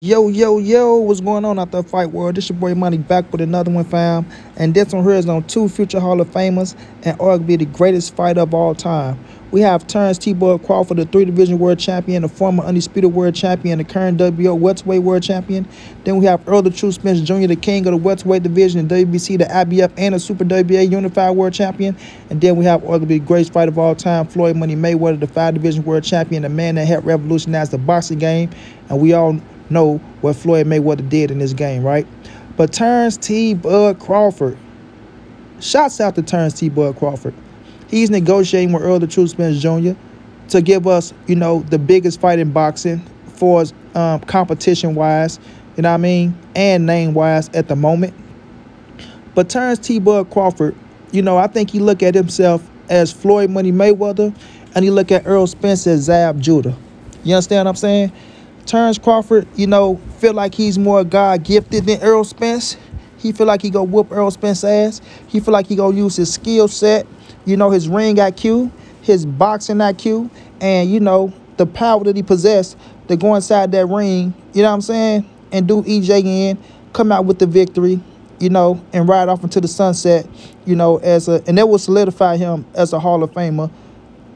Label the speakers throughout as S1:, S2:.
S1: Yo, what's going on out there, fight world? This your boy Money back with another one, fam. And this one here is on two future Hall of Famers and arguably the greatest fighter of all time. We have Terence Crawford, the three-division world champion, the former undisputed world champion, the current WBO welterweight world champion. Then we have Errol the True Spence Jr., the king of the welterweight division, the WBC, the IBF, and the Super WBA unified world champion. And then we have arguably the greatest fighter of all time, Floyd Mayweather, the five-division world champion, the man that helped revolutionize the boxing game. And we all know what Floyd Mayweather did in this game, right? But Terence Crawford, shouts out to Terence Crawford. He's negotiating with Errol the True Spence Jr. to give us, the biggest fight in boxing for competition-wise, you know what I mean, and name-wise at the moment. But Terence Crawford, I think he look at himself as Floyd Mayweather, and he look at Errol Spence as Zab Judah. You understand what I'm saying? Terence Crawford, feel like he's more God-gifted than Errol Spence. He feel like he go whoop Errol Spence's ass. He feel like he go use his skill set, his ring IQ, his boxing IQ, and, the power that he possessed to go inside that ring, you know what I'm saying, and do EJ in, come out with the victory, and ride off into the sunset, and that will solidify him as a Hall of Famer,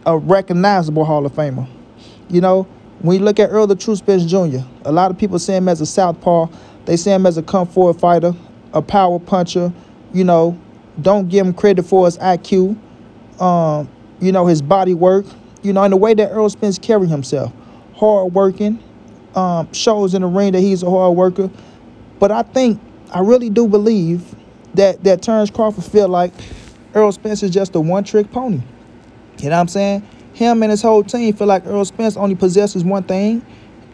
S1: a recognizable Hall of Famer, When you look at Errol the True Spence Jr., a lot of people say him as a southpaw. They say him as a come-forward fighter, a power puncher. Don't give him credit for his IQ, his body work, and the way that Errol Spence carry himself. Hard-working, shows in the ring that he's a hard worker. But I really do believe that Terence Crawford feel like Errol Spence is just a one-trick pony. You know what I'm saying? Him and his whole team feel like Errol Spence only possesses one thing,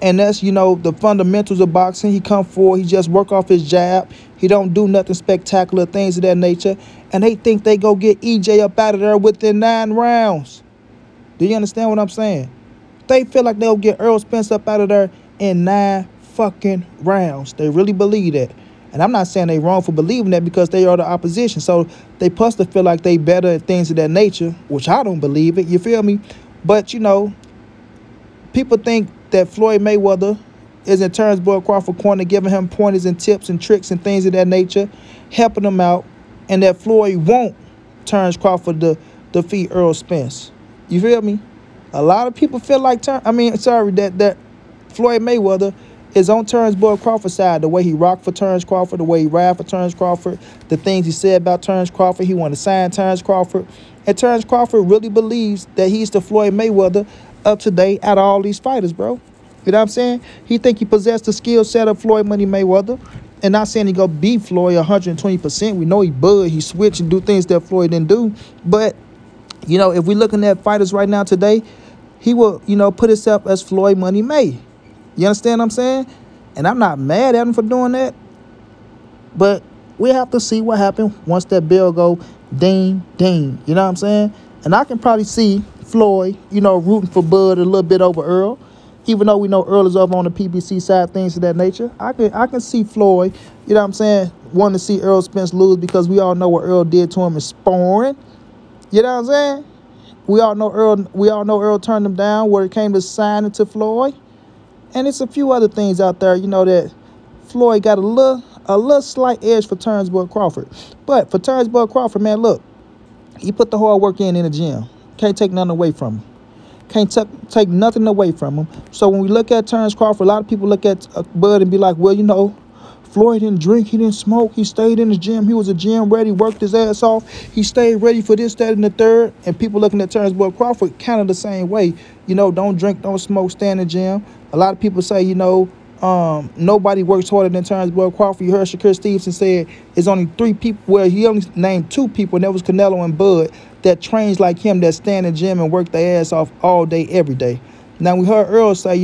S1: and that's, the fundamentals of boxing. He come forward, he just work off his jab. He don't do nothing spectacular, things of that nature. And they think they go get EJ up out of there within 9 rounds. Do you understand what I'm saying? They feel like they'll get Errol Spence up out of there in 9 fucking rounds. They really believe that. And I'm not saying they wrong for believing that, because they are the opposition. So they supposed to feel like they better at things of that nature, which I don't believe it, you feel me? But, people think that Floyd Mayweather is in Terence Crawford corner, giving him pointers and tips and tricks and things of that nature, helping him out, and that Floyd won't Terence Crawford to defeat Errol Spence. You feel me? A lot of people feel like that Floyd Mayweather is on Terence Crawford's side. The way he rocked for Terence Crawford, the way he ride for Terence Crawford, the things he said about Terence Crawford. He wanted to sign Terence Crawford. And Terence Crawford really believes that he's the Floyd Mayweather up to date out of all these fighters, bro. You know what I'm saying? He think he possessed the skill set of Floyd Mayweather. And not saying he go beat Floyd 120%. We know he bud, he switch and do things that Floyd didn't do. But, if we're looking at fighters right now today, he will, put himself as Floyd May. You understand what I'm saying? And I'm not mad at him for doing that. But we have to see what happens once that bell go ding, ding. You know what I'm saying? And I can probably see Floyd, rooting for Bud a little bit over Errol. Even though we know Errol is over on the PBC side, things of that nature. I can see Floyd, wanting to see Errol Spence lose, because we all know what Errol did to him in sparring. You know what I'm saying? We all know Errol turned him down where it came to signing to Floyd. And it's a few other things out there, that Floyd got a little slight edge for Terence Crawford. But for Terence Crawford, man, look, he put the hard work in the gym. Can't take nothing away from him. Can't take nothing away from him. So when we look at Terence Crawford, a lot of people look at Bud and be like, well, Floyd didn't drink, he didn't smoke, he stayed in the gym, he was a gym ready, worked his ass off, he stayed ready for this, that, and the third. And people looking at Terence Crawford kind of the same way. Don't drink, don't smoke, stay in the gym. A lot of people say, nobody works harder than Terence Crawford. You heard Shakur Stevenson said it's only 3 people, well, he only named 2 people, and that was Canelo and Bud, that trains like him, that stand in the gym and work their ass off all day, every day. Now, we heard Errol say,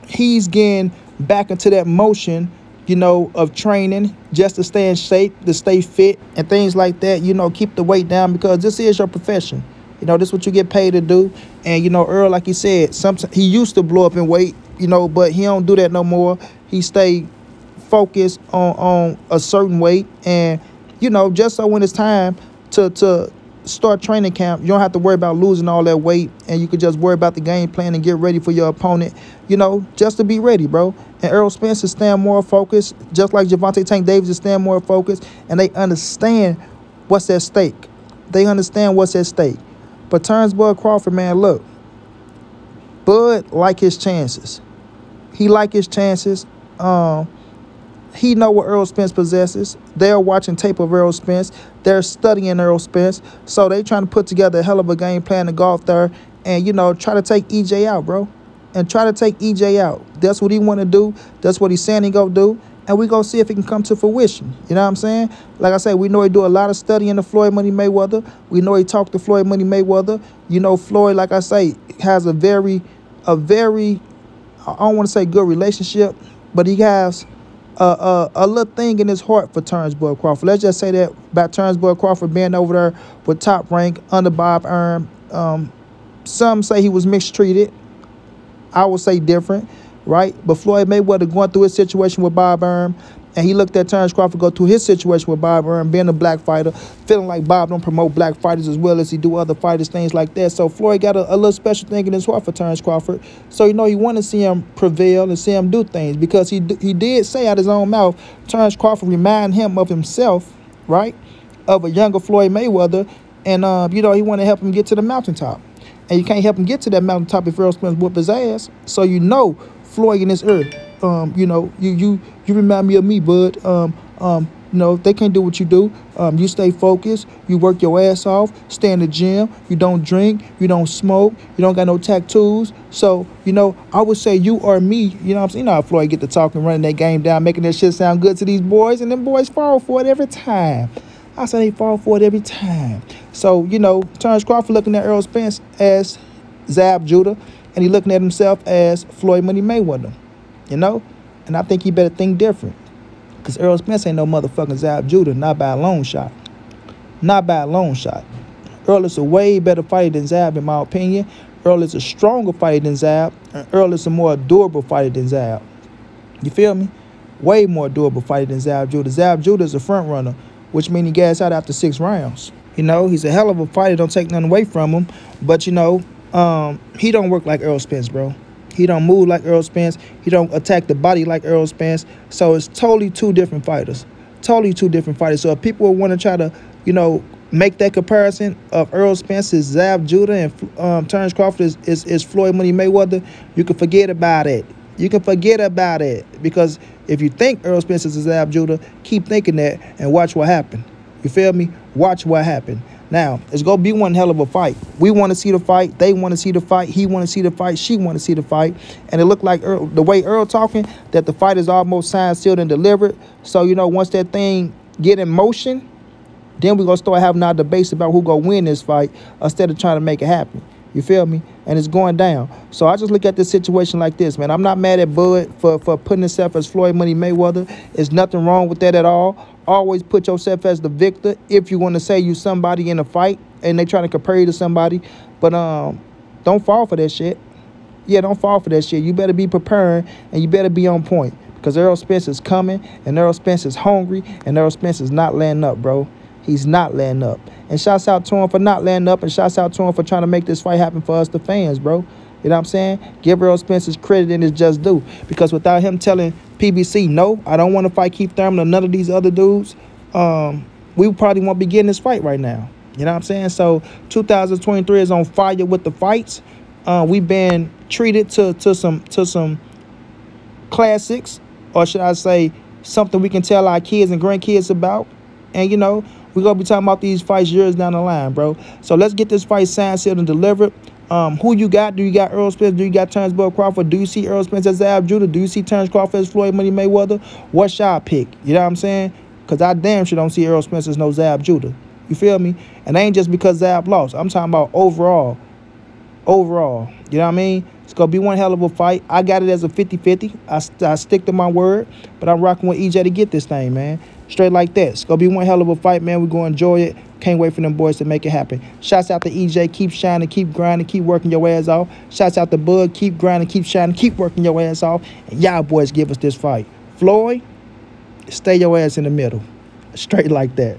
S1: he's getting back into that motion, of training just to stay in shape, to stay fit, and things like that, keep the weight down, because this is your profession. This is what you get paid to do. And, Errol, like he said, sometimes he used to blow up in weight, but he don't do that no more. He stay focused on a certain weight. And, just so when it's time to start training camp, you don't have to worry about losing all that weight, and you could just worry about the game plan and get ready for your opponent, you know, just to be ready, bro. And Errol Spence is staying more focused, just like Gervonta Tank Davis is staying more focused, and they understand what's at stake. They understand what's at stake. But Terence Crawford, man, look, Bud like his chances. He like his chances. He know what Errol Spence possesses. They're watching tape of Errol Spence. They're studying Errol Spence. So they trying to put together a hell of a game plan to go out there and, you know, try to take EJ out, bro. And try to take EJ out. That's what he want to do. That's what he's saying he go do. And we go see if it can come to fruition. You know what I'm saying? Like I said, we know he do a lot of studying to Floyd Money Mayweather. We know he talked to Floyd Money Mayweather. You know, Floyd, like I say, has a very, I don't want to say good relationship, but he has a little thing in his heart for Terence Crawford. Let's just say that about Terence Crawford being over there with Top Rank under Bob Arum. Some say he was mistreated. I would say different, right? But Floyd Mayweather going through his situation with Bob Arum, and he looked at Terence Crawford go through his situation with Bob Arum, being a black fighter, feeling like Bob don't promote black fighters as well as he do other fighters, things like that. So Floyd got a little special thing in his heart for Terence Crawford. So, you know, he want to see him prevail and see him do things, because he did say out his own mouth, Terence Crawford remind him of himself, right, of a younger Floyd Mayweather, and, you know, he want to help him get to the mountaintop. And you can't help him get to that mountaintop if Errol Spence whoop his ass. So, you know, Floyd in his ear, you know, you remind me of me, bud. You know, they can't do what you do. You stay focused. You work your ass off. Stay in the gym. You don't drink. You don't smoke. You don't got no tattoos. So, you know, I would say you or me. You know what I'm saying? You know how Floyd get to talking, running that game down, making that shit sound good to these boys, and them boys fall for it every time. I say they fall for it every time. So, you know, Terence Crawford looking at Errol Spence as Zab Judah, and he looking at himself as Floyd Money Mayweather, you know? And I think he better think different, because Errol Spence ain't no motherfucking Zab Judah, not by a long shot. Not by a long shot. Errol is a way better fighter than Zab, in my opinion. Errol is a stronger fighter than Zab, and Errol is a more durable fighter than Zab. You feel me? Way more durable fighter than Zab Judah. Zab Judah is a front runner, which means he gas out after 6 rounds. You know, he's a hell of a fighter. Don't take nothing away from him. But, you know, he don't work like Errol Spence, bro. He don't move like Errol Spence. He don't attack the body like Errol Spence. So it's totally two different fighters. Totally two different fighters. So if people want to try to, you know, make that comparison of Errol Spence is Zab Judah and Terence Crawford is Floyd Money Mayweather, you can forget about it. You can forget about it. Because if you think Errol Spence is Zab Judah, keep thinking that and watch what happened. You feel me? Watch what happened. Now, it's going to be one hell of a fight. We want to see the fight. They want to see the fight. He want to see the fight. She want to see the fight. And it looked like Errol, the way Errol talking, that the fight is almost signed, sealed, and delivered. So, you know, once that thing get in motion, then we're going to start having our debates about who going to win this fight instead of trying to make it happen. You feel me? And it's going down. So I just look at this situation like this, man. I'm not mad at Bud for putting himself as Floyd Money Mayweather. There's nothing wrong with that at all. Always put yourself as the victor if you want to say you somebody in a fight and they trying to compare you to somebody. But don't fall for that shit. Yeah, don't fall for that shit. You better be preparing and you better be on point, because Errol Spence is coming and Errol Spence is hungry and Errol Spence is not letting up, bro. He's not letting up. And shouts out to him for not letting up, and shouts out to him for trying to make this fight happen for us, the fans, bro. You know what I'm saying? Give Errol Spence his credit and his just due. Because without him telling PBC, no, I don't want to fight Keith Thurman or none of these other dudes, we probably won't be getting this fight right now. You know what I'm saying? So 2023 is on fire with the fights. We've been treated to some classics, or should I say something we can tell our kids and grandkids about. And, you know, we're going to be talking about these fights years down the line, bro. So let's get this fight signed, sealed, and delivered. Who you got? Do you got Errol Spence? Do you got Terence Crawford? Do you see Errol Spence as Zab Judah? Do you see Terence Crawford as Floyd Money Mayweather? What's y'all pick? You know what I'm saying? Because I damn sure don't see Errol Spence as no Zab Judah. You feel me? And it ain't just because Zab lost. I'm talking about overall. Overall. You know what I mean? It's going to be one hell of a fight. I got it as a 50-50. I stick to my word. But I'm rocking with EJ to get this thing, man. Straight like that. It's going to be one hell of a fight, man. We're going to enjoy it. Can't wait for them boys to make it happen. Shouts out to EJ. Keep shining. Keep grinding. Keep working your ass off. Shouts out to Bud. Keep grinding. Keep shining. Keep working your ass off. And y'all boys give us this fight. Floyd, stay your ass in the middle. Straight like that.